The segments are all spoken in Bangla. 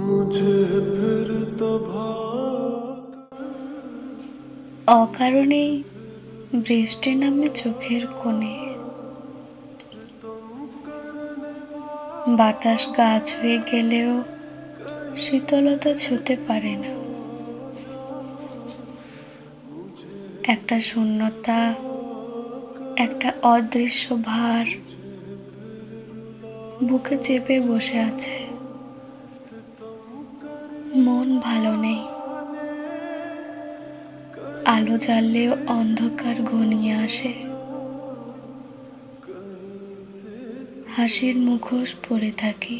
मुझे फिर तो অকারণেই বৃষ্টি নামে চোখের কোণে, বাতাস গা ছুঁয়ে গেলেও শীতলতা ছুঁতে পারে না। একটা শূন্যতা, একটা অদৃশ্য ভার বুকে চেপে বসে আছে। মন ভালো নেই, আলো জ্বাললেও অন্ধকার ঘনিয়ে আসে। হাসির মুখোশ পরে থাকি,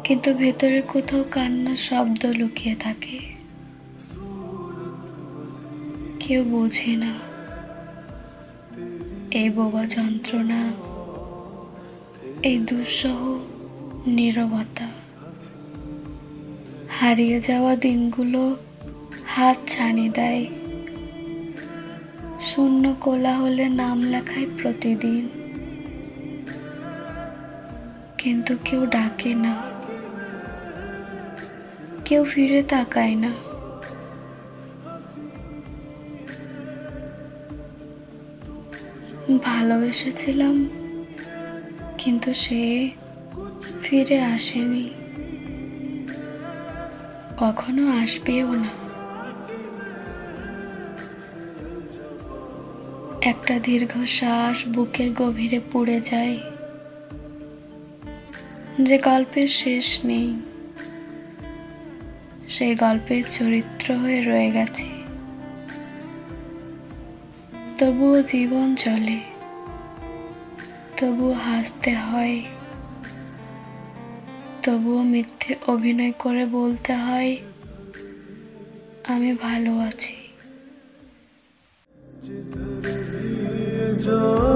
কিন্তু ভেতরে কোথাও কান্নার শব্দ লুকিয়ে থাকে। কেউ বোঝে না এই বোবা যন্ত্রণা, এই দুঃসহ নীরবতা। হারিয়ে যাওয়া দিনগুলো হাত ছানি দেয়, শূন্য কোলাহলে নাম লেখায় প্রতিদিন, কিন্তু কেউ ডাকে না, কেউ ফিরে তাকায় না। ভালোবেসেছিলাম, কিন্তু সে ফিরে আসেনি, কখনো আসবেও না। একটা দীর্ঘশ্বাস বুকের গভীরে পুড়ে যায়, যে গল্পের শেষ নেই, সেই গল্পের চরিত্র হয়ে রয়ে গেছে। তবুও জীবন চলে, তবুও হাসতে হয়, তবুও মিথ্যে অভিনয় করে বলতে হয় আমি ভালো আছি। जिधर भी जा